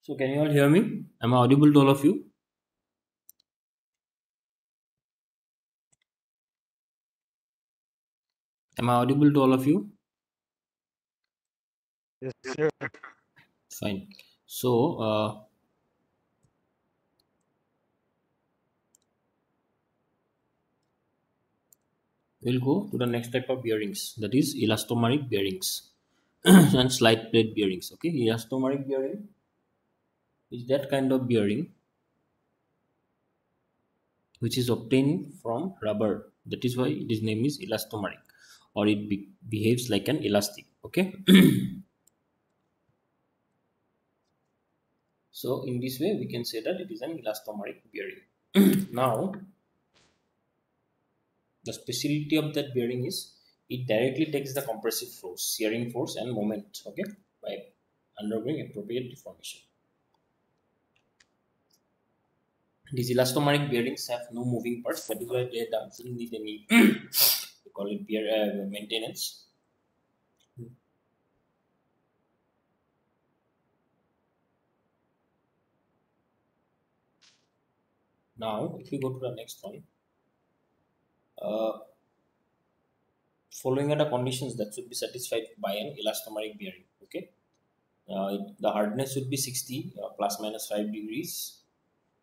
So can you all hear me? Am I audible to all of you? Am I audible to all of you? Yes, sir. Fine. So we'll go to the next type of bearings, that is elastomeric bearings and slide plate bearings. Okay, elastomeric bearing is that kind of bearing which is obtained from rubber. That is why its name is elastomeric, or it behaves like an elastic. Okay, so in this way we can say that it is an elastomeric bearing. Now the speciality of that bearing is it directly takes the compressive force, shearing force, and moment, okay, by undergoing appropriate deformation. These elastomeric bearings have no moving parts, that is why they doesn't need any we call it maintenance. Now, if we go to the next one, uh, following are the conditions that should be satisfied by an elastomeric bearing. Okay, the hardness should be 60 plus minus 5 degrees.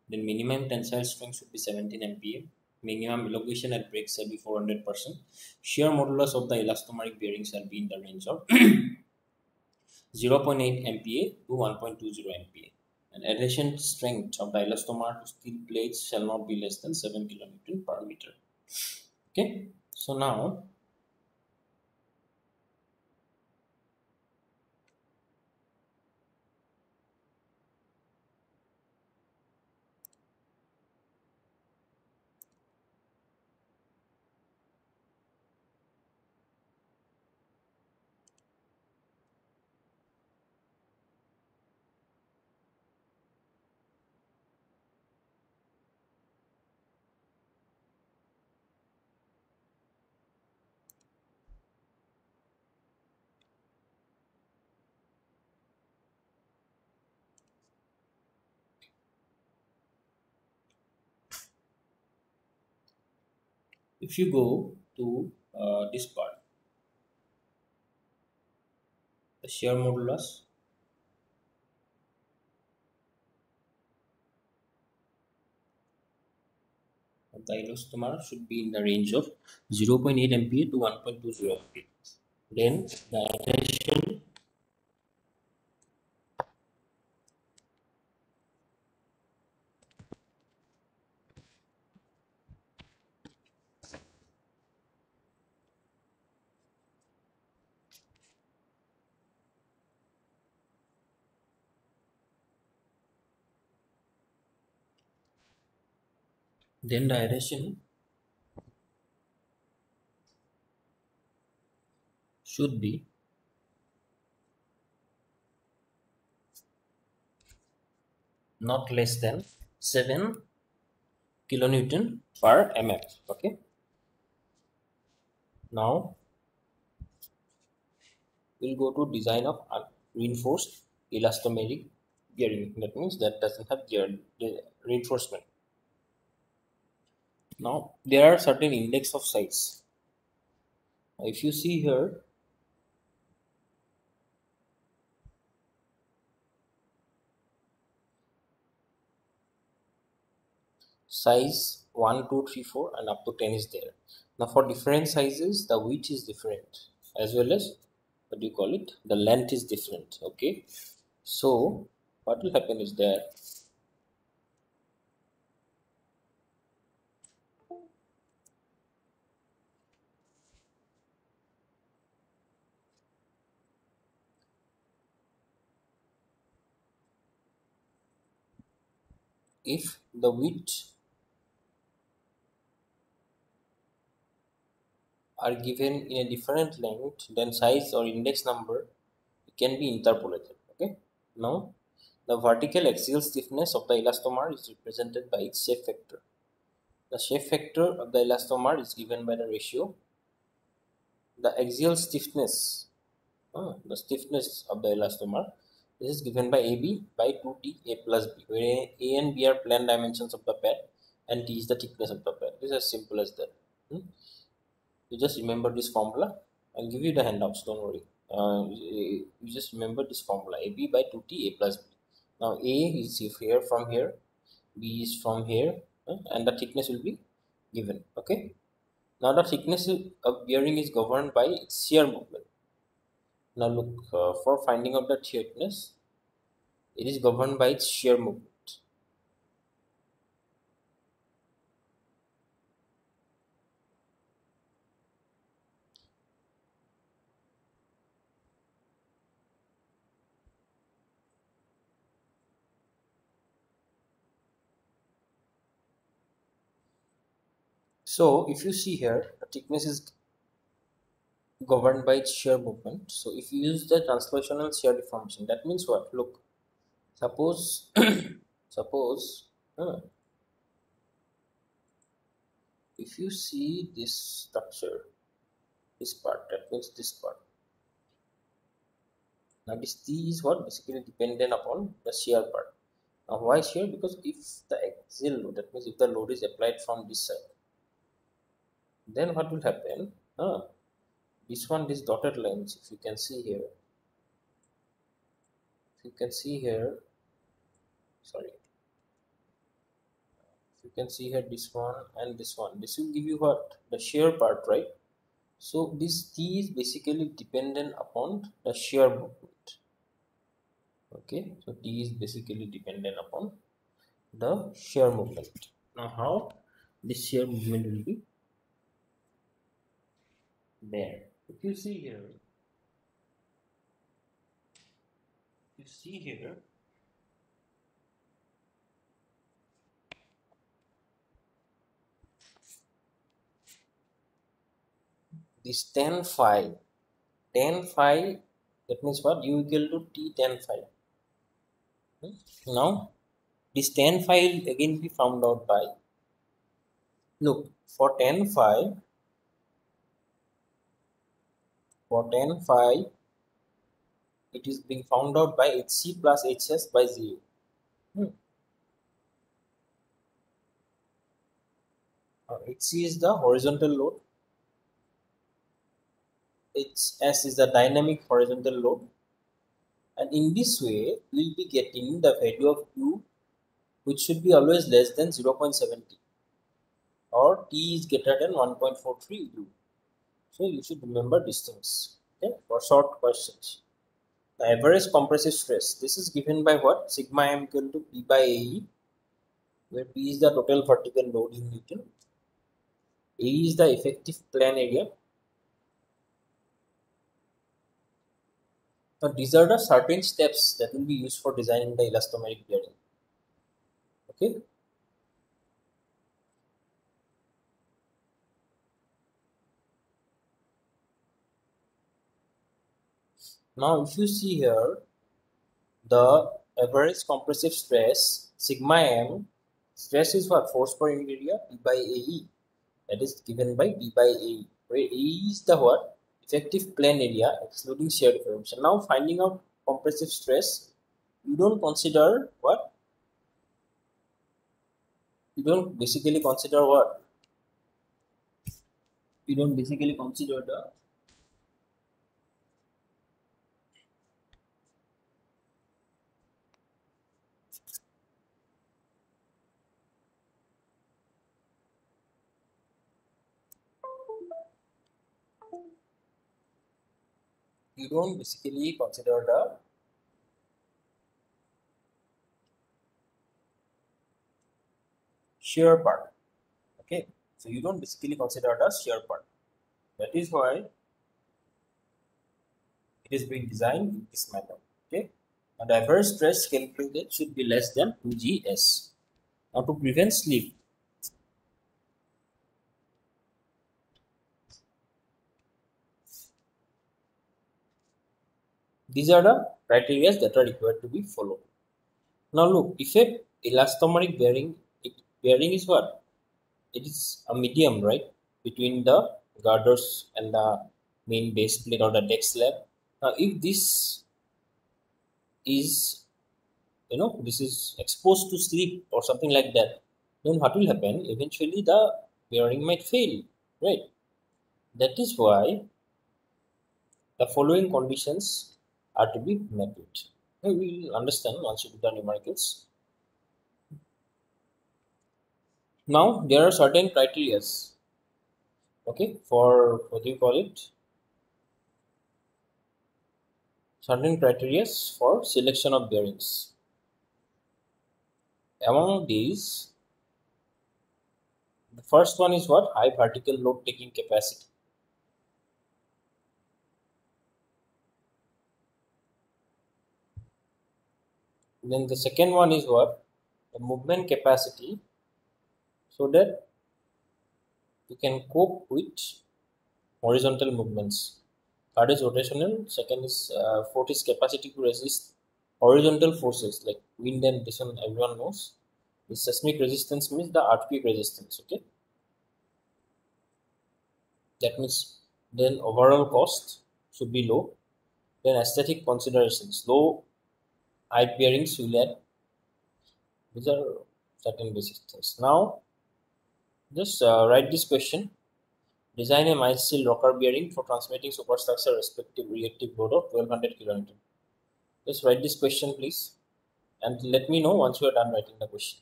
Then minimum tensile strength should be 17 MPa. Minimum elongation at break shall be 400%. Shear modulus of the elastomeric bearing shall be in the range of 0.8 MPa to 1.20 MPa. And adhesion strength of the elastomer to steel plates shall not be less than 7 kilonewton per meter. Okay. So now, if you go to this part, the shear modulus of the elastomer should be in the range of 0.8 MPa to 1.20 MPa. Then the adhesion, then the adhesion should be not less than 7 kilonewton per mm. Okay. Now we'll go to design of reinforced elastomeric bearing. That means that doesn't have reinforcement. Now there are certain index of size. If you see here, size 1, 2, 3, 4, and up to 10 is there. Now for different sizes, the width is different, as well as what do you call it? The length is different. Okay. So what will happen is that if the width are given in a different length, then size or index number can be interpolated. Okay. Now the vertical axial stiffness of the elastomer is represented by its shape factor. The shape factor of the elastomer is given by the ratio the axial stiffness, the stiffness of the elastomer This is given by AB by 2T A plus B, where A and B are plane dimensions of the pad and T is the thickness of the pad. This is as simple as that. You just remember this formula. I'll give you the handouts, don't worry. You just remember this formula, AB by 2T A plus B. Now A is here from here, B is from here, and the thickness will be given. Okay. Now the thickness of bearing is governed by its shear movement. Now look, for finding out the thickness, it is governed by its shear movement. So if you see here, the thickness is governed by its shear movement. So if you use the translational shear deformation, that means what? Look, suppose suppose if you see this structure, this part, that means this part. Now this T is what? Basically dependent upon the shear part. Now why shear? Because if the axial load, that means if the load is applied from this side, then what will happen? This one, this dotted lines, if you can see here, sorry, if you can see here, this one and this one, this will give you what? The shear part, right? So this T is basically dependent upon the shear movement. Okay, so T is basically dependent upon the shear movement. Now how this shear movement will be there? If you see here, this tan phi, that means what? U equal to T tan phi. Now this tan phi will again be found out by, look, for tan phi it is being found out by HC plus HS by 0. HC is the horizontal load, HS is the dynamic horizontal load, and in this way we'll be getting the value of U, which should be always less than 0.70, or T is greater than 1.43 U. So you should remember these things, okay, for short questions. The average compressive stress, this is given by what? Sigma m equal to P by AE, where P is the total vertical load in Newton, AE is the effective plane area. Now these are the certain steps that will be used for designing the elastomeric bearing. Okay. Now if you see here, the average compressive stress, sigma m, stress is what? Force per unit area, P by AE, that is given by D by AE, where AE is the what? Effective plane area excluding shear deformation. Now finding out compressive stress, you don't consider what? You don't basically consider what? You don't basically consider the shear part. Okay, so you don't basically consider the shear part. That is why it is being designed in this manner. Okay, and the average stress calculated should be less than 2gs. Now to prevent slip, these are the criteria that are required to be followed. Now look, if a elastomeric bearing, bearing is what? It is a medium, right, between the girders and the main base plate or the deck slab. Now if this is, this is exposed to sleep or something like that, then what will happen? Eventually the bearing might fail, right? That is why the following conditions are to be met with. We will understand once you do the numericals. Now there are certain criterias, okay, for what do you call it? Certain criterias for selection of bearings. Among these, the first one is what? High vertical load taking capacity. Then the second one is what? The movement capacity, so that you can cope with horizontal movements. Third is rotational. Second is fourth is capacity to resist horizontal forces like wind and this one everyone knows. The seismic resistance means the earthquake resistance. Okay, that means then overall cost should be low. Then aesthetic considerations, low height bearings will add. These are certain basic things. Now just write this question. Design a mild steel rocker bearing for transmitting superstructure respective reactive load of 1200 kN. Just write this question, please, and let me know once you are done writing the question.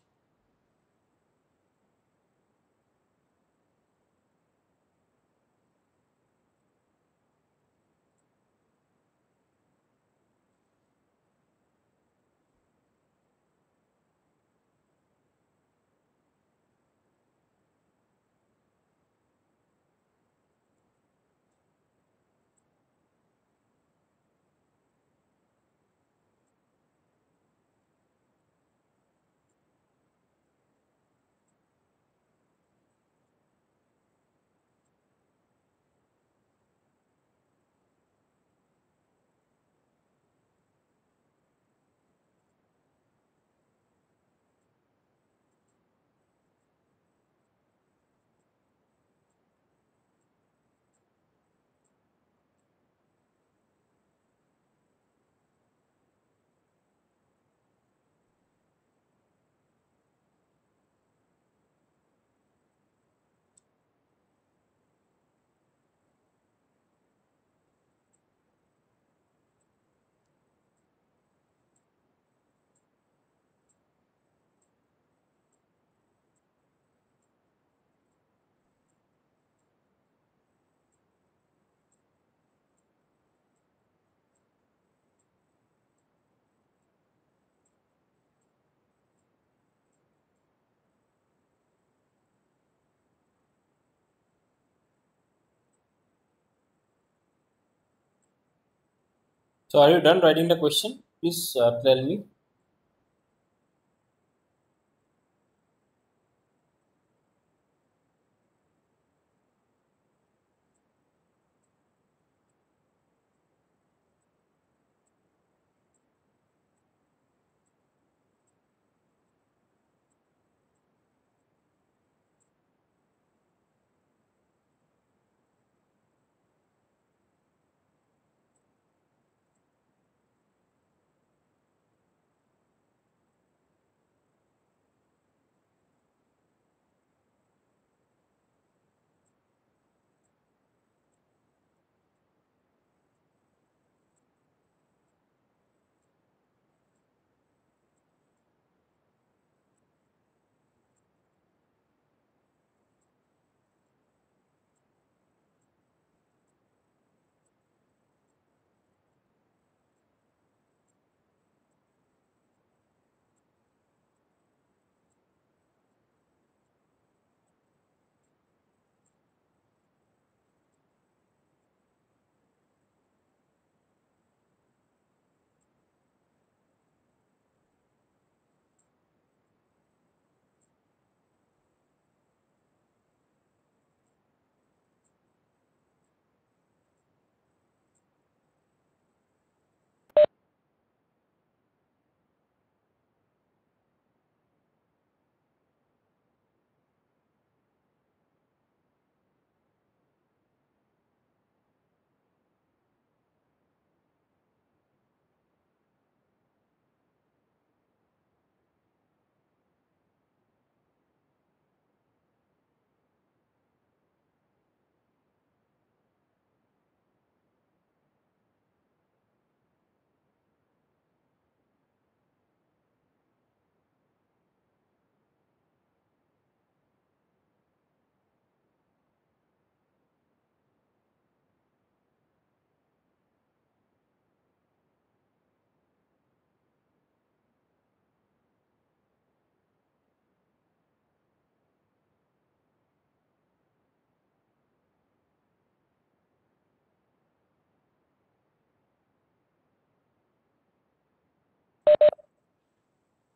So, are you done writing the question? Please tell me.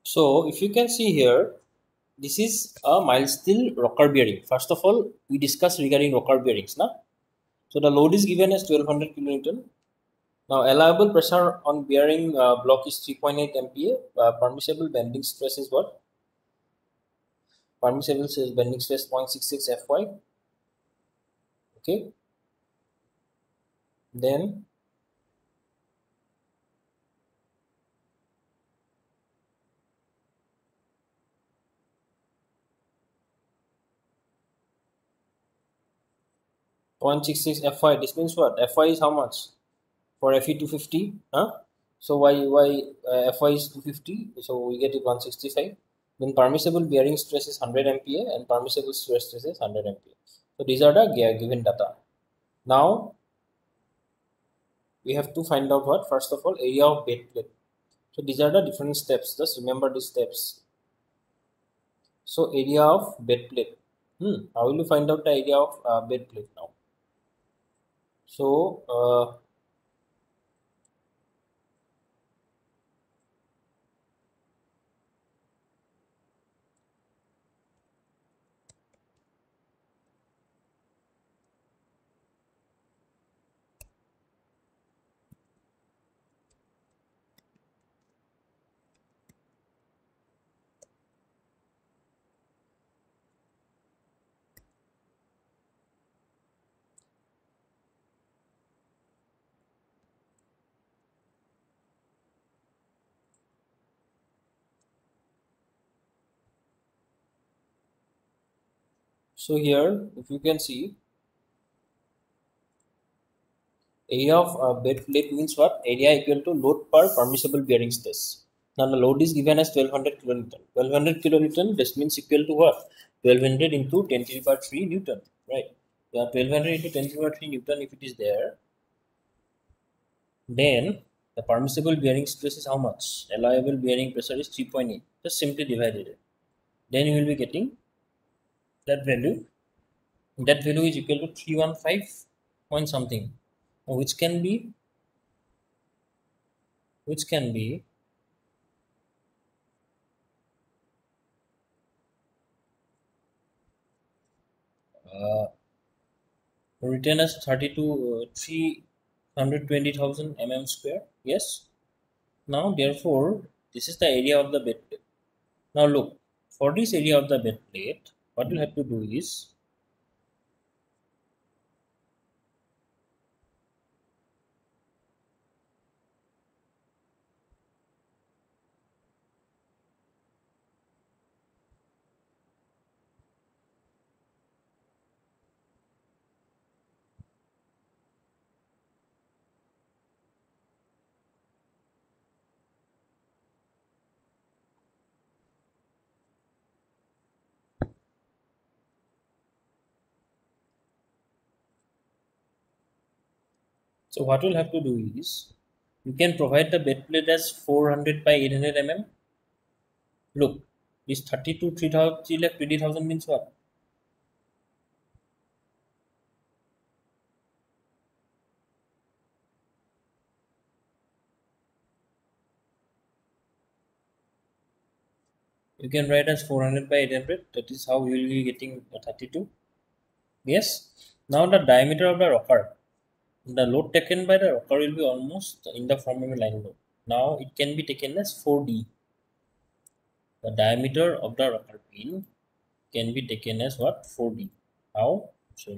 So if you can see here, this is a mild steel rocker bearing. First of all, we discussed regarding rocker bearings. Now, so the load is given as 1200 kilonewton. Now, allowable pressure on bearing block is 3.8 MPa. Permissible bending stress is what? Permissible says bending stress 0.66 Fy. Okay. Then 0.66 Fy. This means what? Fy is how much? For Fe 250, huh? So Fy is 250, so we get it 165. Then permissible bearing stress is 100 MPa and permissible stress is 100 MPa. So these are the given data. Now we have to find out what? First of all, area of bed plate. So these are the different steps. Just remember these steps. So area of bed plate. How will you find out the area of bed plate now? So so here, if you can see, area of bed plate means what? Area equal to load per permissible bearing stress. Now the load is given as 1200 kilonewton. 1200 kilonewton, this means equal to what? 1200 into 10 to the power 3 Newton, right? Yeah, 1200 into 10 to the power 3 Newton, if it is there, then the permissible bearing stress is how much? Allowable bearing pressure is 3.8. Just simply divided it. Then you will be getting that value. That value is equal to 315 point something, which can be which can be uh, written as 320,000 mm square. Yes. Now, therefore, this is the area of the bed plate. Now, look, for this area of the bed plate, what you have to do is, so what you'll have to do is, you can provide the bed plate as 400 by 800 mm. Look, this 32, 3,000, 3,20,000 means what? You can write as 400 by 800. That is how you will be getting 32. Yes. Now the diameter of the rocker. The load taken by the rocker will be almost in the form of a line load. Now it can be taken as 4D. The diameter of the rocker pin can be taken as what? 4D. How? So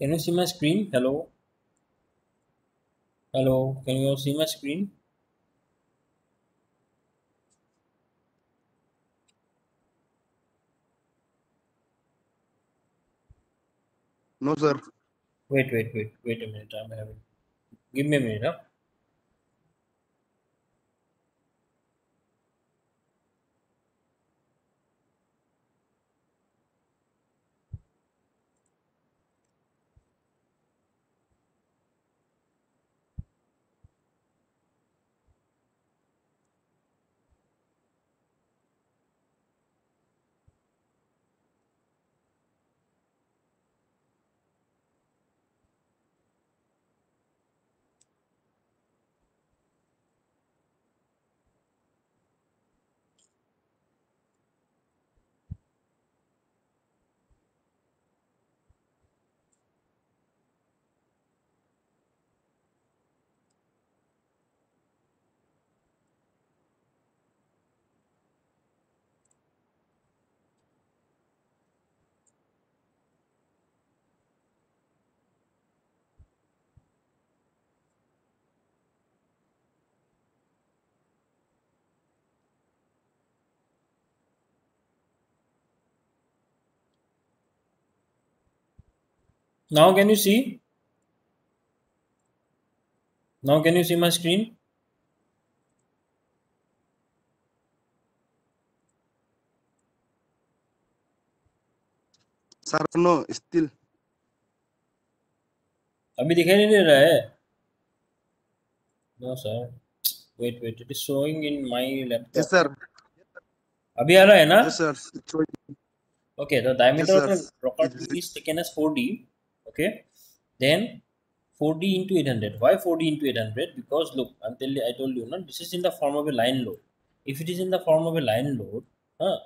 Can you see my screen? Hello? Hello? Can you all see my screen? No, sir. Wait a minute. I'm having. Give me a minute, huh? Now can you see? Now can you see my screen? Sir, no, still. अभी दिखाई नहीं दे रहा है? No sir. Wait. It is showing in my Yes, laptop. sir. अभी आ रहा है ना? Yes, sir. It's showing. Okay, the Yes, diameter of sir. the rocker It's pin is taken as 4D. Okay, then 4D into 800. Why 4D into 800? Because look, I told you, no, this is in the form of a line load. If it is in the form of a line load, huh,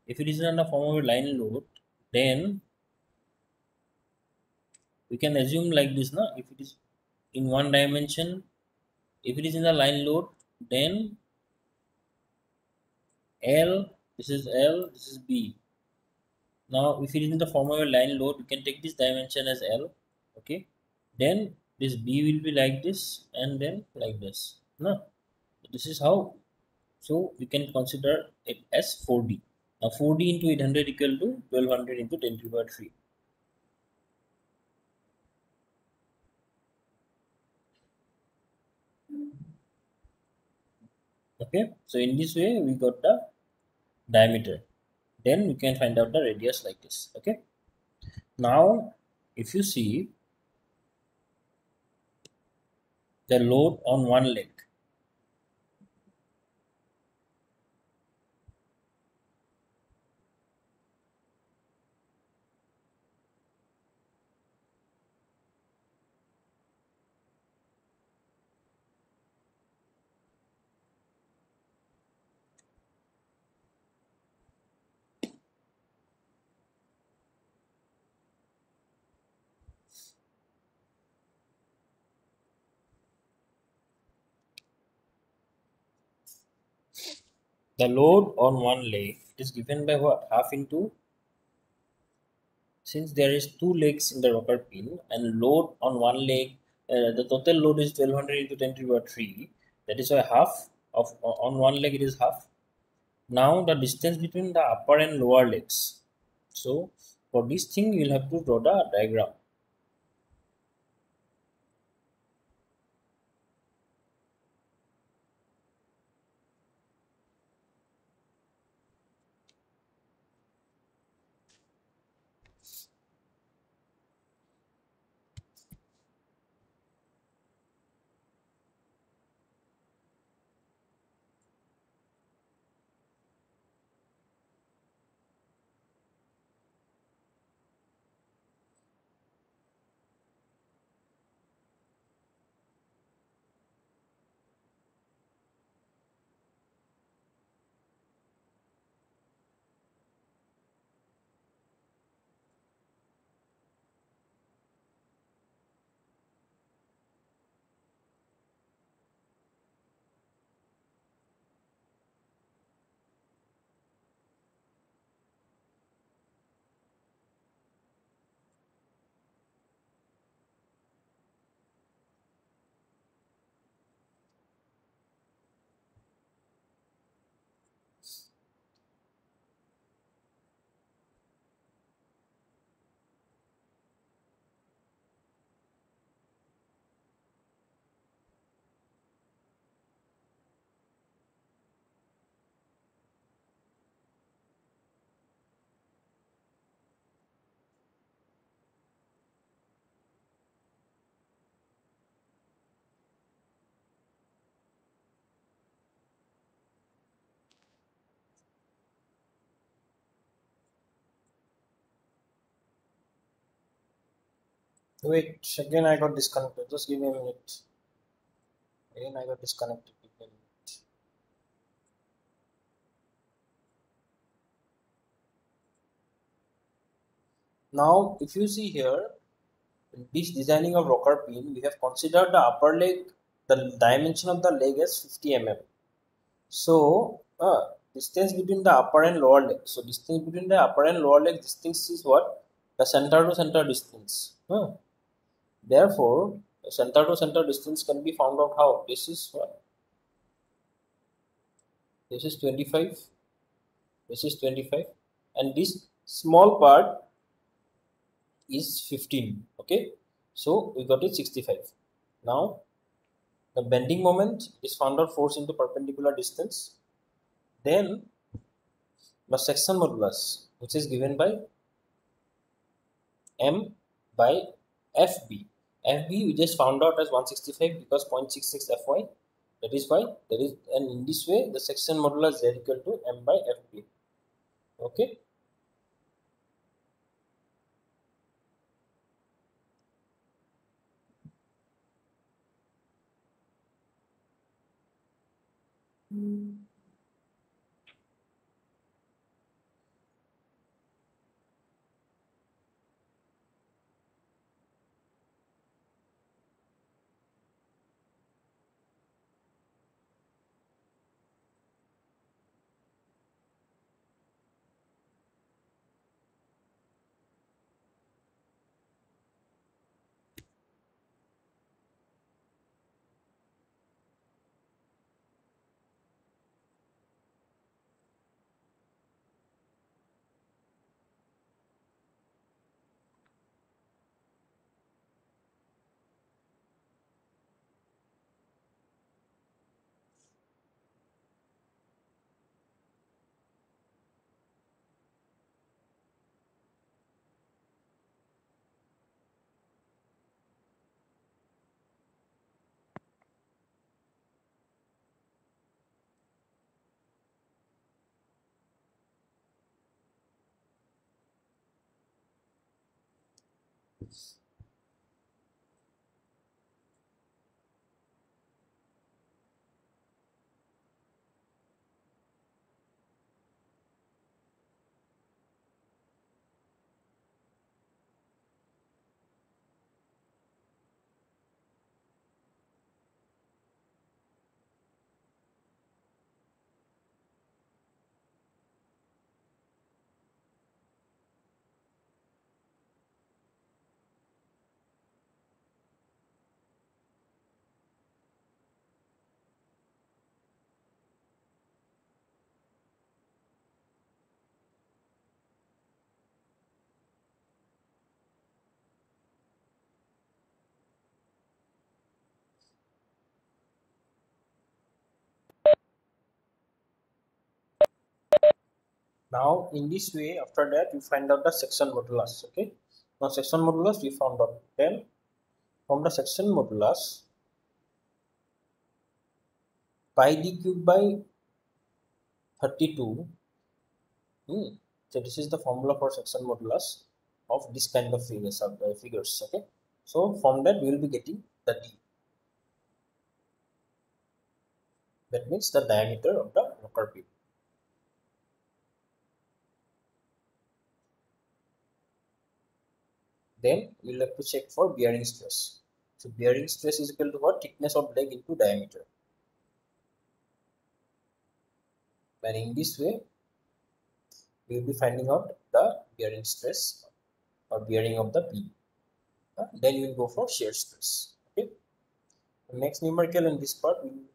if it is in the form of a line load, then we can assume like this, no? If it is in one dimension, if it is in the line load, then L, this is L, this is B. Now, if it is in the form of a line load, we can take this dimension as L. Okay, then this B will be like this and then like this. No, this is how. So we can consider it as 4D. Now 4D into 800 equal to 1200 into 10 to the power 3. Okay, so in this way we got the diameter. Then we can find out the radius like this. Okay, now if you see the load on one leg, the load on one leg is given by what? Half into, since there is two legs in the rocker pin and load on one leg, the total load is 1200 into 10 to the power 3. That is why half of on one leg it is half. Now the distance between the upper and lower legs. So for this thing you will have to draw the diagram. Wait, again I got disconnected. Just give me a minute. Again I got disconnected. Give me a minute. Now, if you see here, in this designing of rocker pin, we have considered the upper leg, the dimension of the leg as 50 mm. So, distance between the upper and lower leg. So, distance between the upper and lower leg distance is what? The center to center distance. Therefore, the center to center distance can be found out how? This is what? This is 25. This is 25. And this small part is 15. Okay. So, we got it 65. Now, the bending moment is found out force into perpendicular distance. Then, the section modulus, which is given by M by FB. FB we just found out as 165 because 0.66 Fy. That is why there is, and in this way the section modulus is equal to M by FB. Okay. Now in this way, after that you find out the section modulus. Okay. Now section modulus we found out. Then from the section modulus, pi d cube by 32. So this is the formula for section modulus of this kind of figures. Okay. So from that we will be getting the d. That means the diameter of the rocker pin. Then we'll have to check for bearing stress. So bearing stress is equal to what? Thickness of leg into diameter. And in this way, we will be finding out the bearing stress or bearing of the pin. Then you will go for shear stress. Okay. The next numerical in this part we will